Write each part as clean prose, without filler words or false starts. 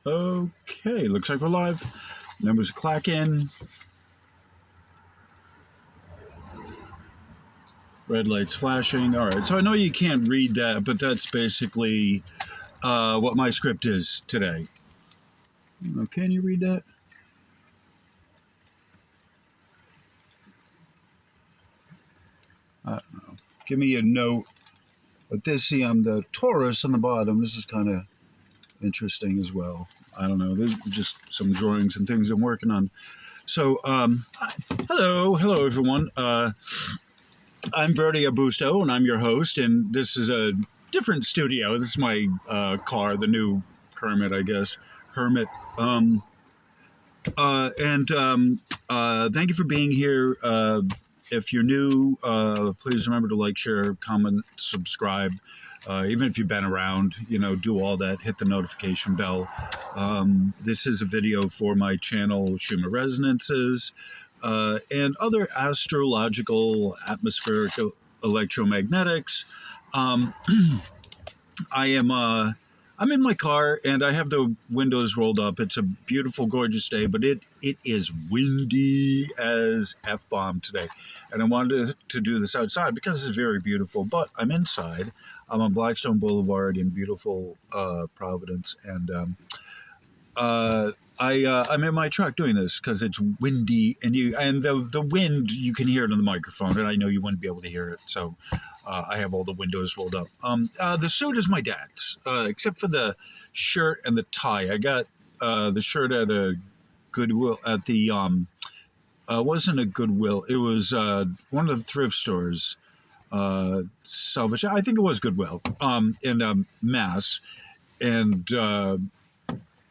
Okay, looks like we're live. Numbers are clacking. Red lights flashing. All right, so I know you can't read that, but that's basically what my script is today. Can you read that? Give me a note. But this, see, I'm the Taurus on the bottom. This is kind of interesting as well. I don't know. There's just some drawings and things I'm working on. So, hello, everyone. I'm Verdi Abusto, and I'm your host, and this is a different studio. This is my car, the new Kermit, I guess. Hermit. Thank you for being here. If you're new, please remember to like, share, comment, subscribe. Even if you've been around, do all that, hit the notification bell. This is a video for my channel, Schumann Resonances, and other astrological, atmospheric electromagnetics. I'm in my car and I have the windows rolled up. It's a beautiful, gorgeous day, but it is windy as F-bomb today. And I wanted to do this outside because it's very beautiful, but I'm inside. I'm on Blackstone Boulevard in beautiful Providence. And I'm in my truck doing this because it's windy, and the wind, you can hear it on the microphone, and I know you wouldn't be able to hear it, so I have all the windows rolled up. The suit is my dad's, except for the shirt and the tie. I got the shirt at a Goodwill at the wasn't a Goodwill. It was one of the thrift stores, salvage. I think it was Goodwill in Mass, and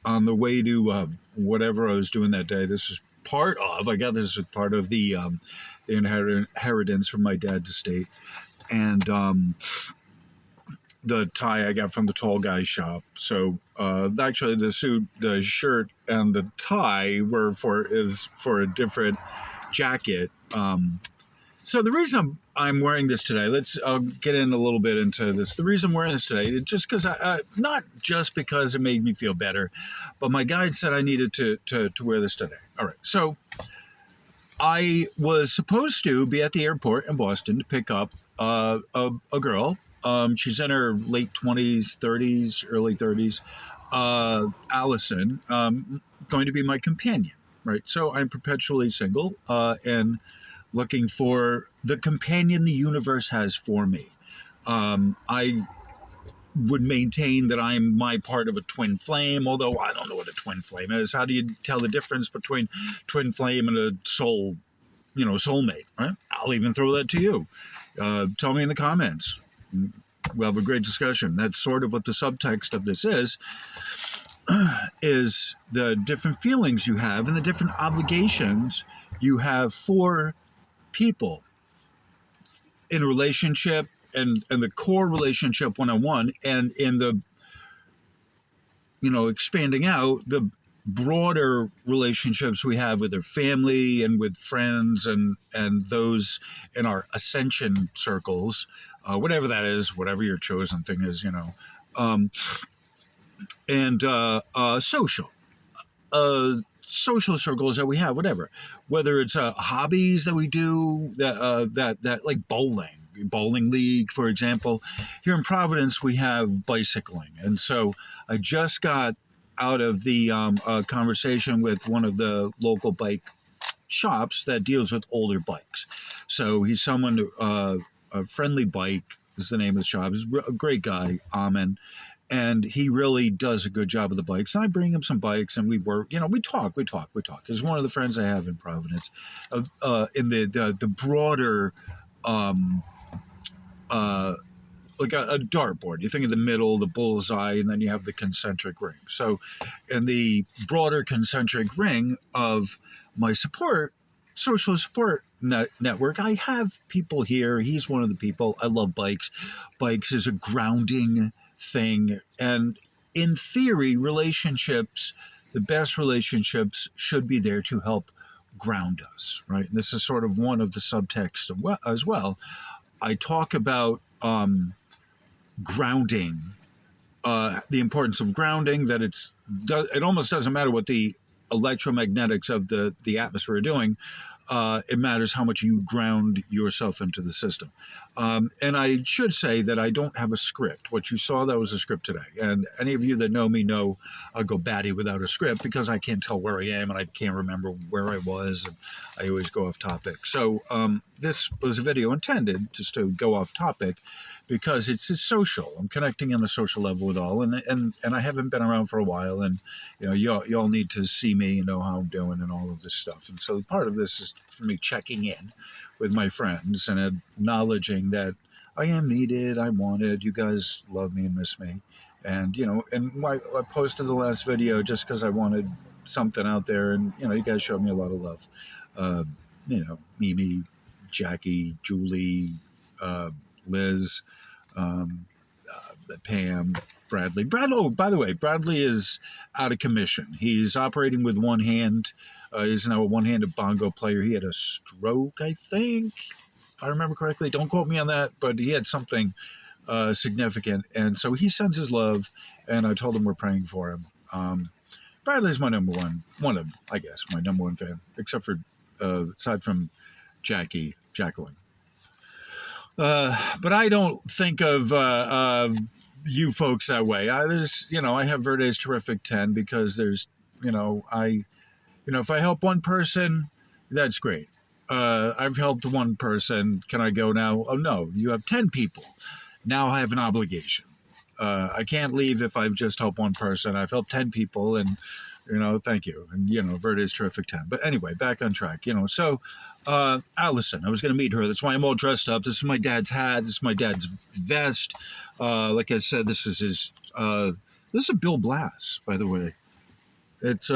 on the way to whatever I was doing that day. This was part of, I got this as part of the inheritance from my dad's estate. And the tie I got from the tall guy's shop. So actually the suit, the shirt, and the tie were for a different jacket. So the reason I'm wearing this today, I'll get in a little bit into this. The reason I'm wearing this today is just because not just because it made me feel better, but my guide said I needed to wear this today. All right. So I was supposed to be at the airport in Boston to pick up a girl. She's in her late 20s, 30s, early 30s. Allison, going to be my companion. Right. So I'm perpetually single and looking for the companion the universe has for me. I would maintain that I'm my part of a twin flame, although I don't know what a twin flame is. How do you tell the difference between twin flame and a soulmate, right? I'll even throw that to you. Tell me in the comments. We'll have a great discussion. That's sort of what the subtext of this is the different feelings you have and the different obligations you have for people in a relationship, and the core relationship one-on-one, and in the expanding out, the broader relationships we have with our family and with friends and those in our ascension circles, whatever that is, whatever your chosen thing is, and social circles that we have, whatever, whether it's hobbies that we do, that like bowling league, for example. Here in Providence, we have bicycling. And so I just got out of the conversation with one of the local bike shops that deals with older bikes. So he's someone, a Friendly Bike is the name of the shop. He's a great guy, Amin. And he really does a good job of the bikes. And I bring him some bikes, and we work. We talk. He's one of the friends I have in Providence, in the broader, like a dartboard. You think of the middle, the bullseye, and then you have the concentric ring. So, in the broader concentric ring of my social support network, I have people here. He's one of the people. I love bikes. Bikes is a grounding thing, and in theory, relationships, the best relationships, should be there to help ground us, right? And this is sort of one of the subtexts as well. I talk about grounding the importance of grounding, that it almost doesn't matter what the electromagnetics of the atmosphere are doing. It matters how much you ground yourself into the system. And I should say that I don't have a script. What you saw, that was a script today. And any of you that know me know I go batty without a script because I can't tell where I am and I can't remember where I was. And I always go off topic. So this was a video intended just to go off topic because it's social. I'm connecting on the social level with all. And I haven't been around for a while. And y'all need to see me and know how I'm doing and all of this stuff. And so part of this is for me checking in with my friends and acknowledging that I am needed, I'm wanted, you guys love me and miss me. And, I posted the last video just because I wanted something out there. And, you guys showed me a lot of love. Mimi, Jackie, Julie, Liz, Pam, Bradley. Oh, by the way, Bradley is out of commission. He's operating with one hand. He's now a one-handed bongo player. He had a stroke, I think, if I remember correctly. Don't quote me on that, but he had something significant. And so he sends his love, and I told him we're praying for him. Bradley's my number one, I guess, my number one fan, except for, aside from Jacqueline. But I don't think of you folks that way. I have Verde's Terrific 10 because there's, if I help one person, that's great. I've helped one person. Can I go now? Oh, no, you have 10 people. Now I have an obligation. I can't leave if I've just helped one person. I've helped 10 people and, thank you. And, Verde's Terrific 10. But anyway, back on track, So Allison, I was going to meet her. That's why I'm all dressed up. This is my dad's hat. This is my dad's vest. Like I said, this is a Bill Blass, by the way. It's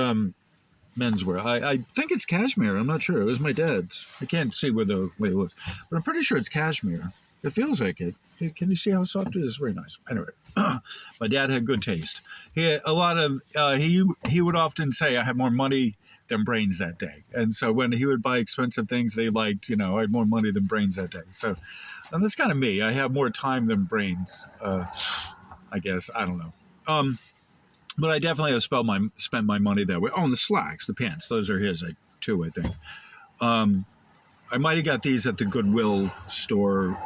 menswear. I think it's cashmere. I'm not sure. It was my dad's. I can't see where the way it was, but I'm pretty sure it's cashmere. It feels like it. Can you see how soft it is? Very nice. Anyway, my dad had good taste. He had a lot of. He would often say, "I had more money than brains that day," and so when he would buy expensive things they liked, I had more money than brains that day. So, and that's kind of me. I have more time than brains. I guess I don't know. But I definitely have spent my money that way. Oh, and the slacks, the pants, those are his too, I think. I might have got these at the Goodwill store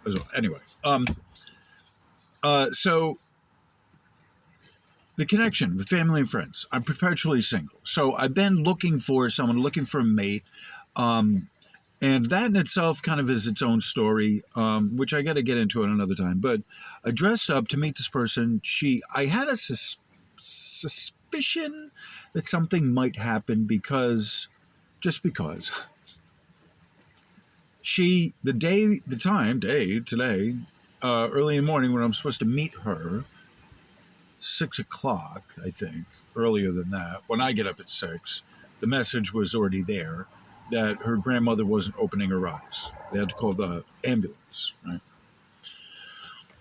as well. Anyway, so the connection with family and friends. I'm perpetually single. So I've been looking for someone, looking for a mate. And that in itself kind of is its own story, which I got to get into at another time. But I dressed up to meet this person. I had a suspicion that something might happen just because. Today, early in the morning when I'm supposed to meet her, 6 o'clock, I think, earlier than that, when I get up at 6, the message was already there that her grandmother wasn't opening her eyes. They had to call the ambulance, right?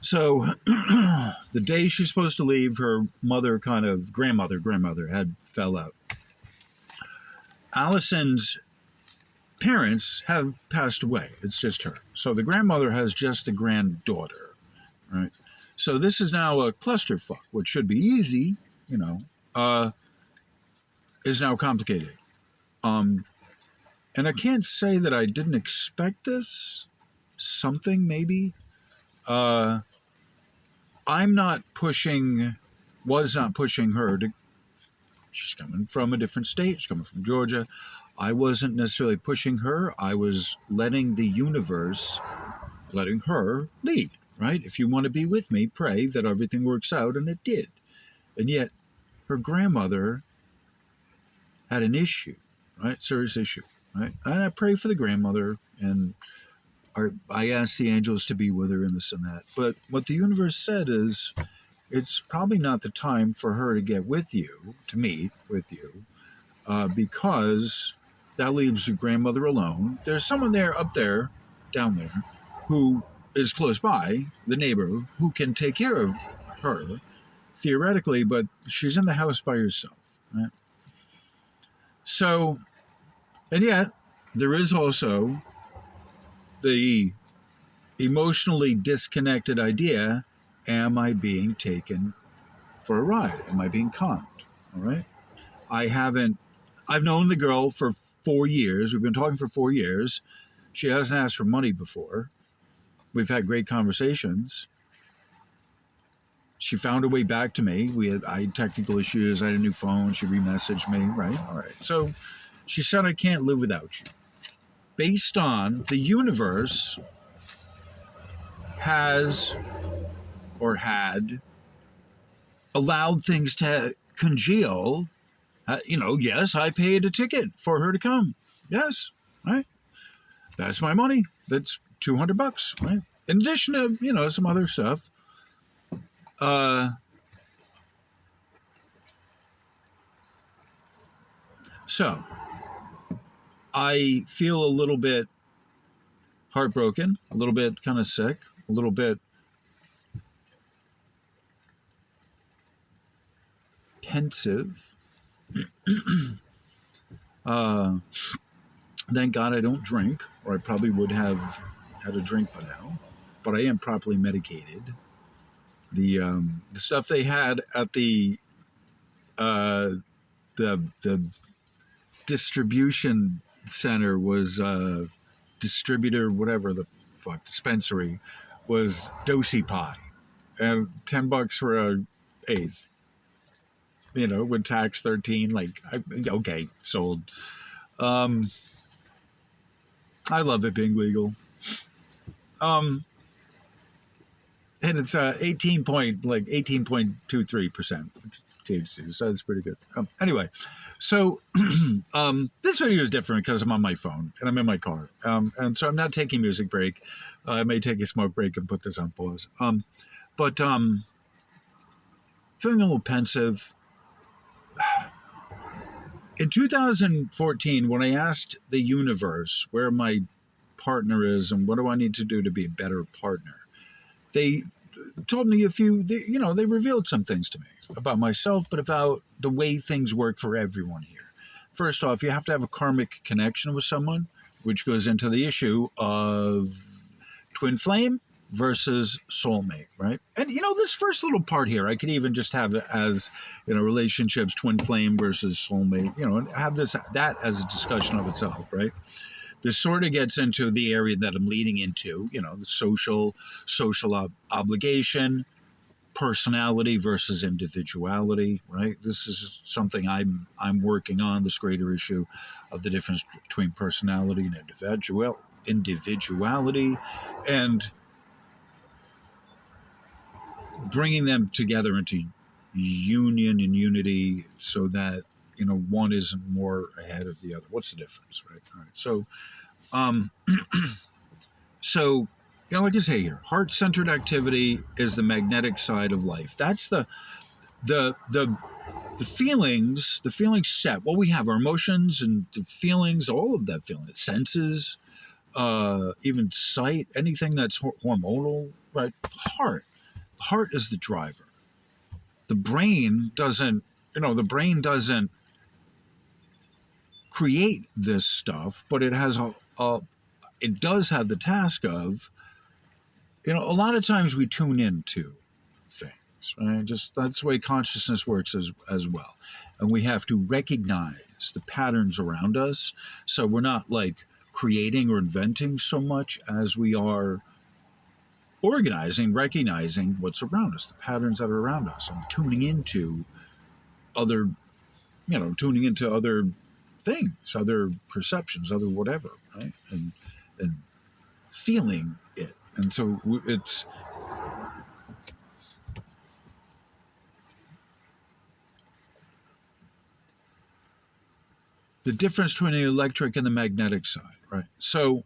So the day she's supposed to leave, her grandmother had fell out. Allison's parents have passed away. It's just her. So the grandmother has just a granddaughter, right? So this is now a clusterfuck, which should be easy, is now complicated. And I can't say that I didn't expect this. Something, maybe. Was not pushing her to. She's coming from a different state. She's coming from Georgia. I wasn't necessarily pushing her. I was letting the universe, letting her lead, right? If you want to be with me, pray that everything works out, and it did. And yet, her grandmother had an issue, right? Serious issue. Right? And I pray for the grandmother, and I asked the angels to be with her and this and that. But what the universe said is, it's probably not the time for her to get with you, to meet with you, because that leaves the grandmother alone. There's someone down there, who is close by, the neighbor, who can take care of her, theoretically, but she's in the house by herself, right? So, and yet, there is also the emotionally disconnected idea am I being taken for a ride? Am I being conned? All right. I haven't, I've known the girl for 4 years. We've been talking for 4 years. She hasn't asked for money before. We've had great conversations. She found her way back to me. I had technical issues. I had a new phone. She remessaged me. Right. All right. So she said, I can't live without you. Based on the universe has or had allowed things to congeal. Yes, I paid a ticket for her to come. Yes. Right. That's my money. That's $200. Right. In addition to, some other stuff. So I feel a little bit heartbroken, a little bit kind of sick, a little bit pensive. Thank God I don't drink, or I probably would have had a drink by now. But I am properly medicated. The stuff they had at the distribution center was distributor, whatever the fuck, dispensary, was Dosi Pie, and $10 for a eighth. With tax 13, okay, sold. I love it being legal. And it's 18.23% THC, so that's pretty good. Anyway, so this video is different because I'm on my phone and I'm in my car, and so I'm not taking music break. I may take a smoke break and put this on pause. But feeling a little pensive. In 2014, when I asked the universe where my partner is and what do I need to do to be a better partner, they told me they revealed some things to me about myself, but about the way things work for everyone here. First off, you have to have a karmic connection with someone, which goes into the issue of twin flame versus soulmate, right? And this first little part here, I could even just have it as relationships, twin flame versus soulmate, and have that as a discussion of itself, right? This sort of gets into the area that I'm leading into, the social obligation, personality versus individuality, right? This is something I'm working on, this greater issue of the difference between personality and individuality, and bringing them together into union and unity so that one isn't more ahead of the other. What's the difference, right? All right. So like I say here, heart-centered activity is the magnetic side of life. That's the feelings set. Well, we have our emotions and the feelings, all of that feeling, senses, even sight, anything that's hormonal, right? Heart is the driver. The brain doesn't create this stuff, but it has it does have the task of, a lot of times we tune into things, right? Just that's the way consciousness works as well. And we have to recognize the patterns around us. So we're not like creating or inventing so much as we are recognizing what's around us, the patterns that are around us, and tuning into other things, other perceptions, other whatever, right? And feeling it. And so it's the difference between the electric and the magnetic side, right? So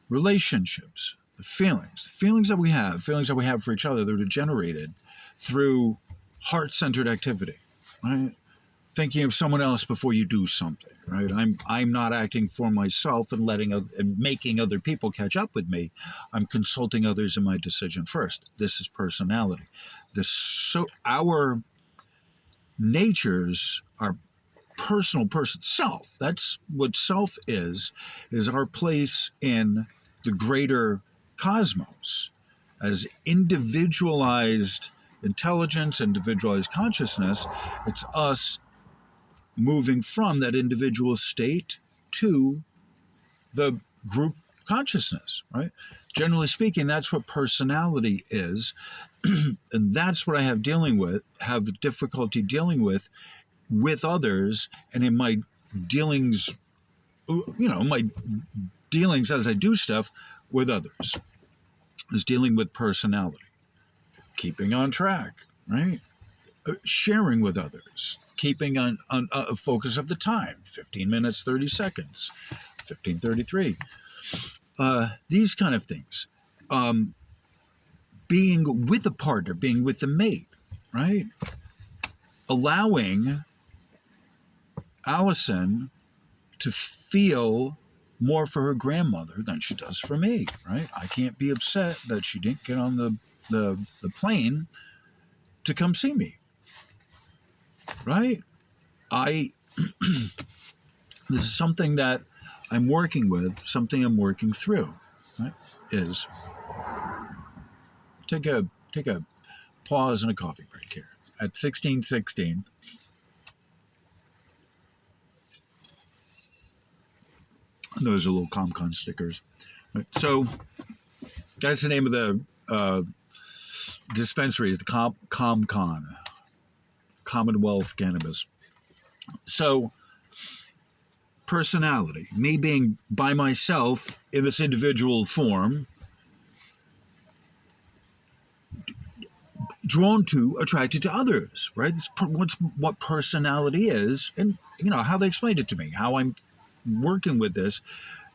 relationships, the feelings that we have for each other, they're generated through heart-centered activity, right? Thinking of someone else before you do something, right? I'm not acting for myself and making other people catch up with me. I'm consulting others in my decision first. This is personality. Our natures are personal self. That's what self is our place in the greater cosmos. as individualized intelligence, individualized consciousness. It's us moving from that individual state to the group consciousness, right? Generally speaking, that's what personality is. And that's what I have difficulty dealing with others, and in my dealings, my dealings as I do stuff with others, is dealing with personality, keeping on track, right? Sharing with others, keeping on a focus of the time, 15 minutes, 30 seconds, 15:33. These kind of things. Being with a partner, being with the mate, right? Allowing Allison to feel more for her grandmother than she does for me, right? I can't be upset that she didn't get on the plane to come see me, right? This is something that I'm working with, something I'm working through, right? Is take a pause and a coffee break here at 16:16. Those are little ComCon stickers. Right. So that's the name of the dispensary, is the ComCon, Commonwealth Cannabis. So personality, me being by myself in this individual form, drawn to, attracted to others, right? That's what personality is, and how they explained it to me, how I'm working with this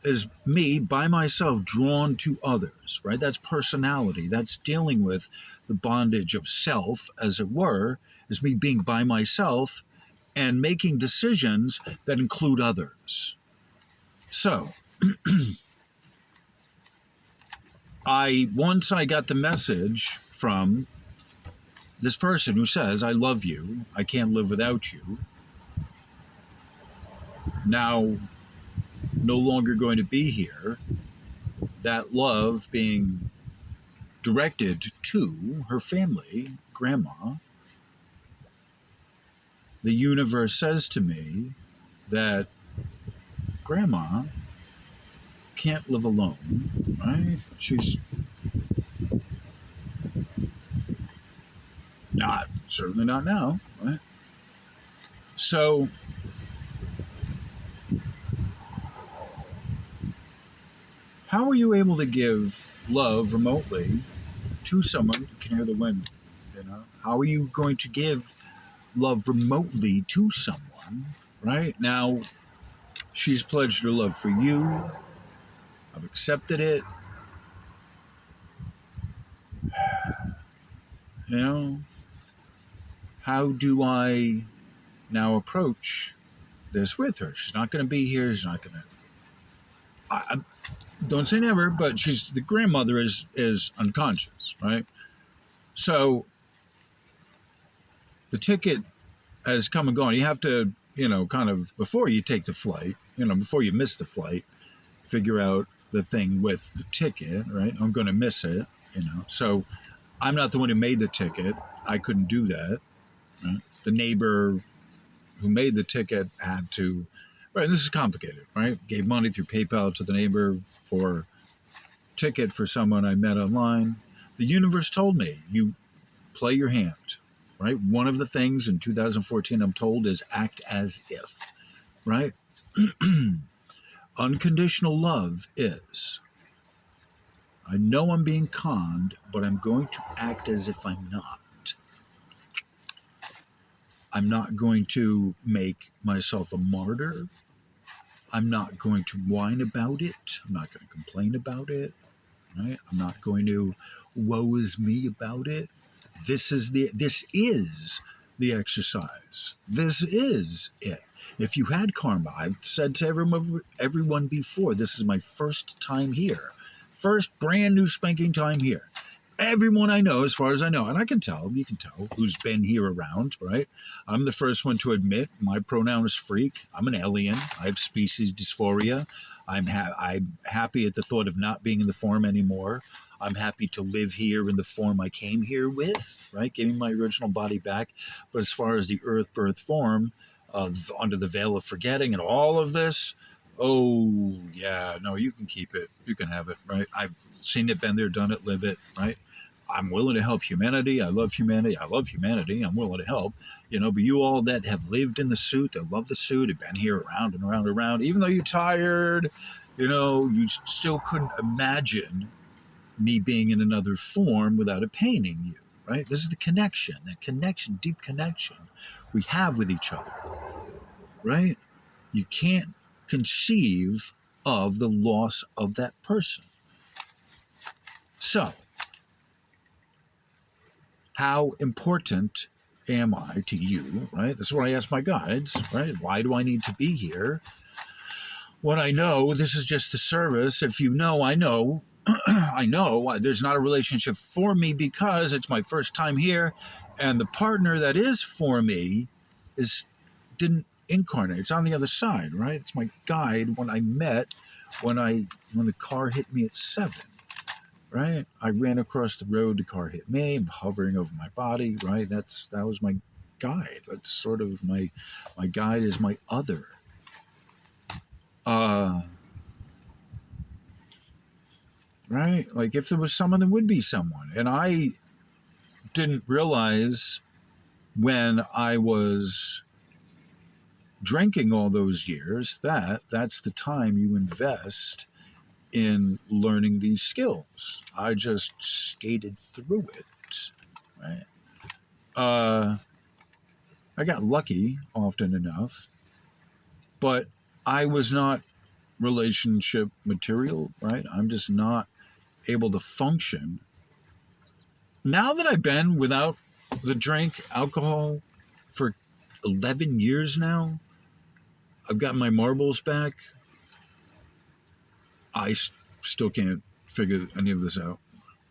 is me by myself drawn to others, right? That's personality. That's dealing with the bondage of self, as it were, is me being by myself and making decisions that include others. So once I got the message from this person who says, I love you, I can't live without you, now no longer going to be here, that love being directed to her family, grandma, the universe says to me that grandma can't live alone, right? She's certainly not now, right? So how are you able to give love remotely to someone who can hear the wind? How are you going to give love remotely to someone, right? Now, she's pledged her love for you. I've accepted it. How do I now approach this with her? She's not going to be here. She's not going to. I don't say never, but the grandmother is unconscious, right? So the ticket has come and gone. You have to, kind of, before you take the flight, before you miss the flight, figure out the thing with the ticket, right? I'm going to miss it, So I'm not the one who made the ticket. I couldn't do that. Right? The neighbor who made the ticket had to, right? And this is complicated, right? Gave money through PayPal to the neighbor for ticket for someone I met online. The universe told me, you play your hand, right? One of the things in 2014 I'm told is act as if, right? Unconditional love is, I know I'm being conned, but I'm going to act as if I'm not. I'm not going to make myself a martyr. I'm not going to whine about it. I'm not going to complain about it, right? I'm not going to woe is me about it. This is the exercise. This is it. If you had karma, I've said to everyone before, this is my first time here. First brand new spanking time here. everyone I know, as far as I know, and I can tell, you can tell who's been here around, right? I'm the first one to admit my pronoun is freak. I'm an alien. I have species dysphoria. I'm happy at the thought of not being in the form anymore. I'm happy to live here in the form I came here with, right? Giving my original body back. But as far as the earth birth form of under the veil of forgetting and all of this, oh yeah, no, you can keep it. You can have it, right? I've seen it, been there, done it, live it, right? I'm willing to help humanity. I love humanity. I love humanity. I'm willing to help, but you all that have lived in the suit, that love the suit, have been here around and around and around, even though you're tired, you still couldn't imagine me being in another form without it paining you, right? This is the connection, that connection, deep connection we have with each other, right? You can't conceive of the loss of that person. So, how important am I to you, right? That's what I ask my guides, right? Why do I need to be here? When I know this is just the service, if you know, I know, I know there's not a relationship for me because it's my first time here, and the partner that is for me didn't incarnate. It's on the other side, right? It's my guide when the car hit me at 7. Right? I ran across the road, the car hit me, I'm hovering over my body, right? That was my guide. That's sort of my guide is my other. Right? Like if there was someone, there would be someone. And I didn't realize when I was drinking all those years that's the time you invest in learning these skills. I just skated through it, right? I got lucky often enough, but I was not relationship material, right? I'm just not able to function. Now that I've been without the drink, alcohol for 11 years now, I've got my marbles back. I still can't figure any of this out,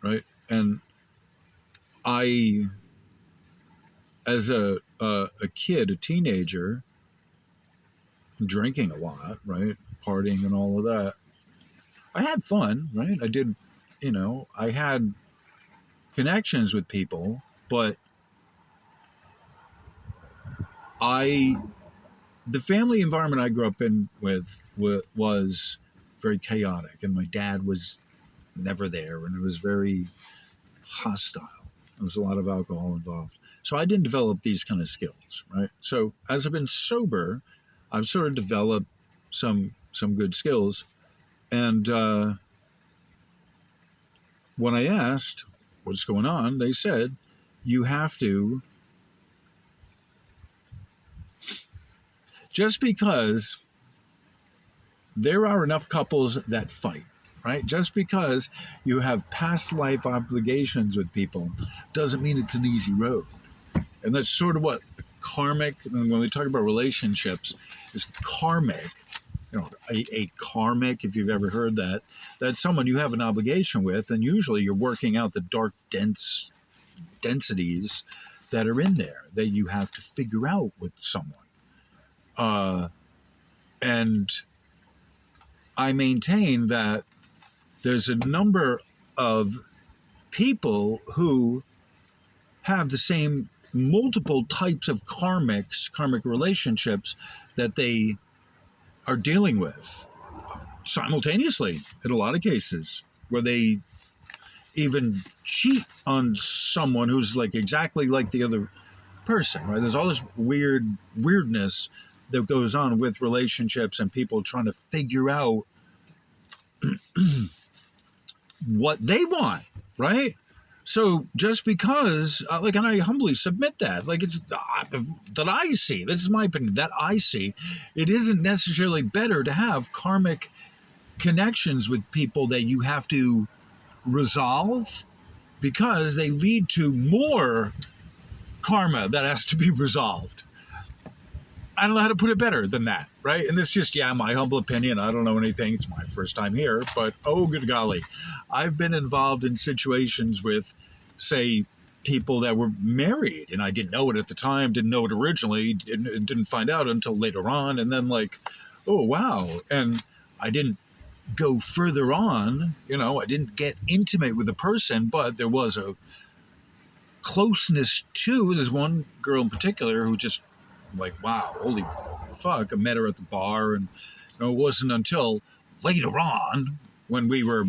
right? And I, as a kid, a teenager, drinking a lot, right? Partying and all of that, I had fun, right? I did, I had connections with people, but the family environment I grew up in was very chaotic, and my dad was never there, and it was very hostile. There was a lot of alcohol involved. So I didn't develop these kind of skills, right? So as I've been sober, I've sort of developed some good skills. And when I asked what's going on, they said, you have to, just because there are enough couples that fight, right? Just because you have past life obligations with people doesn't mean it's an easy road. And that's sort of what karmic, and when we talk about relationships, is karmic. A karmic, if you've ever heard that, that's someone you have an obligation with, and usually you're working out the dark, densities that are in there that you have to figure out with someone. And I maintain that there's a number of people who have the same multiple types of karmic relationships that they are dealing with simultaneously in a lot of cases, where they even cheat on someone who's like exactly like the other person, right? There's all this weirdness that goes on with relationships and people trying to figure out what they want, right? So just because, and I humbly submit that, it's that I see, this is my opinion, that I see, it isn't necessarily better to have karmic connections with people that you have to resolve, because they lead to more karma that has to be resolved. I don't know how to put it better than that, right? And this is just, yeah, my humble opinion. I don't know anything. It's my first time here, but oh, good golly. I've been involved in situations with, say, people that were married, and I didn't know it at the time, didn't know it originally, didn't find out until later on, and then like, oh, wow. And I didn't go further on, I didn't get intimate with the person, but there was a closeness to, there's one girl in particular who just, like, wow, holy fuck, I met her at the bar, and it wasn't until later on when we were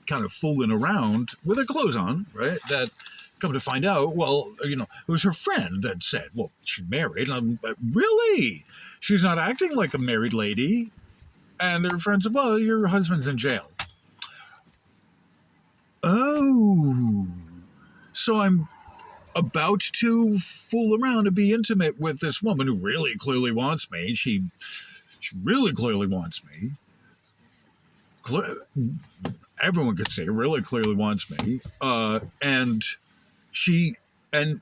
kind of fooling around with her clothes on, right, that come to find out, well, it was her friend that said, well, she's married. And I'm like, really? She's not acting like a married lady. And her friend said, well, your husband's in jail. Oh, so I'm about to fool around and be intimate with this woman who really clearly wants me. She really clearly wants me. Everyone could say really clearly wants me. And she and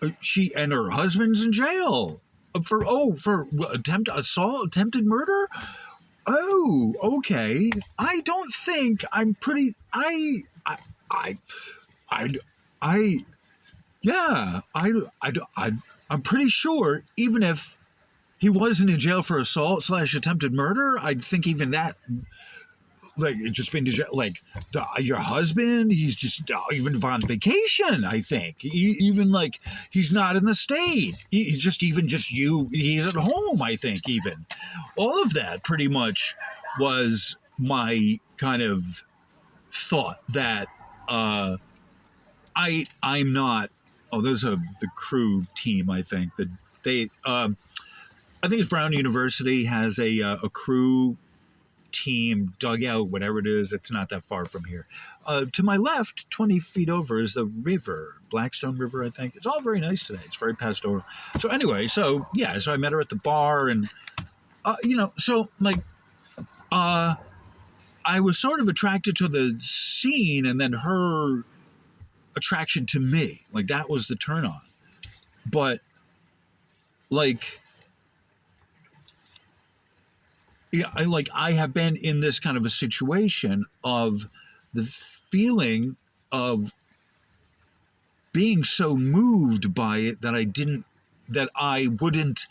her husband's in jail for attempted murder. Oh, okay. I don't think I'm pretty. I'm pretty sure even if he wasn't in jail for assault/attempted murder, I'd think even that, like, just been like your husband, he's just even on vacation. I think even like he's not in the state. He's just he's at home. I think even all of that pretty much was my kind of thought that I'm not. Oh, there's the crew team. I think that they. I think it's Brown University has a crew team dugout, whatever it is. It's not that far from here. To my left, 20 feet over, is the river, Blackstone River, I think. It's all very nice today. It's very pastoral. So anyway, so I met her at the bar, and so like, I was sort of attracted to the scene, and then her attraction to me, like that was the turn on. But like, yeah, I have been in this kind of a situation of the feeling of being so moved by it that I wouldn't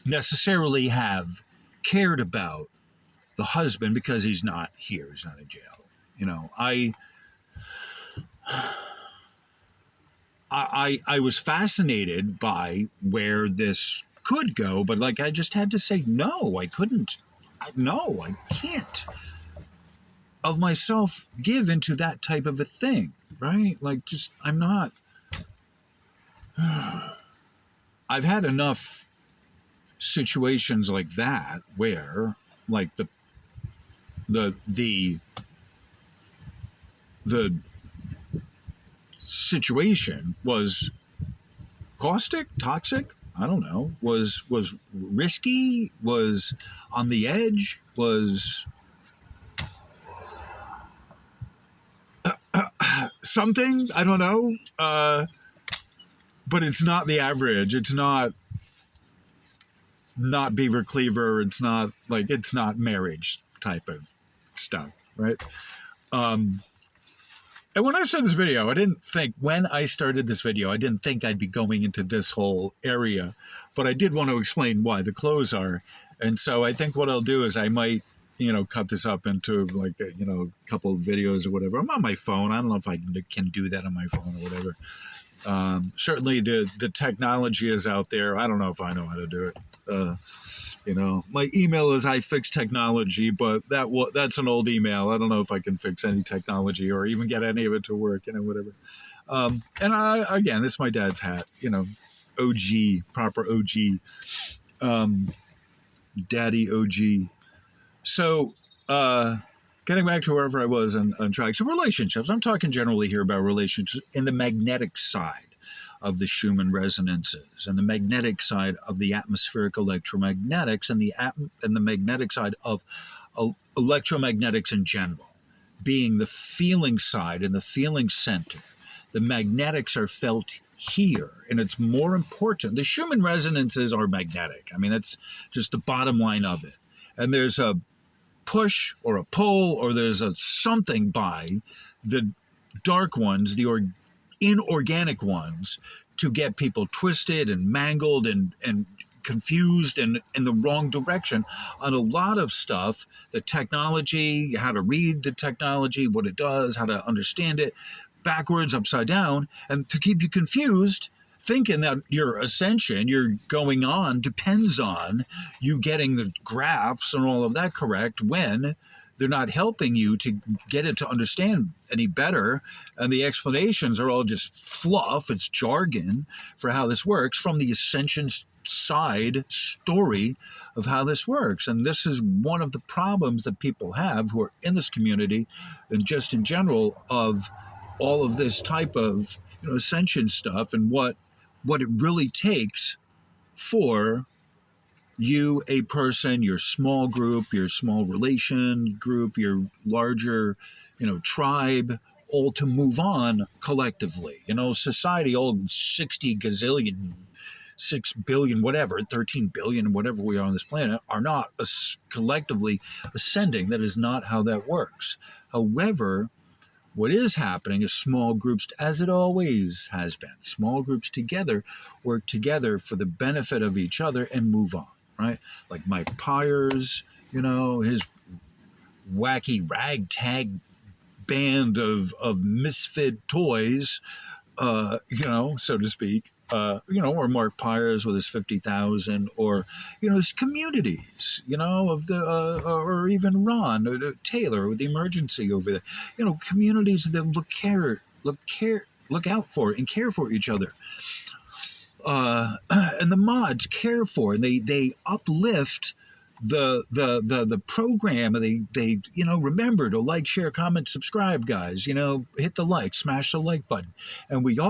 necessarily have cared about the husband because he's not here, he's not in jail. I was fascinated by where this could go, but like I just had to say no, I couldn't. No, I can't of myself give into that type of a thing, right? Like, just, I'm not. I've had enough situations like that where, like, the situation was caustic, toxic, I don't know, was risky, was on the edge, was something, I don't know, but it's not the average. It's not Beaver Cleaver. It's not marriage type of stuff, right? And when I started this video, I didn't think I'd be going into this whole area, but I did want to explain why the clothes are. And so I think what I'll do is I might, cut this up into like, a couple of videos or whatever. I'm on my phone. I don't know if I can do that on my phone or whatever. Certainly the technology is out there. I don't know if I know how to do it. My email is iFixTechnology, but that's an old email. I don't know if I can fix any technology or even get any of it to work, whatever. And again, this is my dad's hat, OG, proper OG, daddy OG. So, getting back to wherever I was on track. So relationships, I'm talking generally here about relationships in the magnetic side of the Schumann resonances and the magnetic side of the atmospheric electromagnetics and the magnetic side of electromagnetics in general, being the feeling side and the feeling center. The magnetics are felt here, and it's more important. The Schumann resonances are magnetic. I mean, that's just the bottom line of it. And there's a push or a pull, or there's a something by the dark ones, the inorganic ones, to get people twisted and mangled and confused and in the wrong direction on a lot of stuff. The technology, how to read the technology, what it does, how to understand it, backwards, upside down, and to keep you confused, thinking that your ascension, your going on, depends on you getting the graphs and all of that correct, when they're not helping you to get it to understand any better. And the explanations are all just fluff. It's jargon for how this works from the ascension side story of how this works. And this is one of the problems that people have who are in this community, and just in general, of all of this type of ascension stuff, and what it really takes for you, a person, your small group, your small relation group, your larger, tribe, all to move on collectively. Society, all 60 gazillion, 6 billion, whatever, 13 billion, whatever we are on this planet, are not collectively ascending. That is not how that works. However, what is happening is small groups, as it always has been, small groups together work together for the benefit of each other and move on, right? Like Mike Pyers, his wacky ragtag band of misfit toys, so to speak, or Mark Pyers with his 50,000, or his communities, of the or even Ron or Taylor with the emergency over there, communities that look out for and care for each other, and the mods care for, and they uplift the program, and they remember to like, share, comment, subscribe, guys. Hit the like, smash the like button, and we all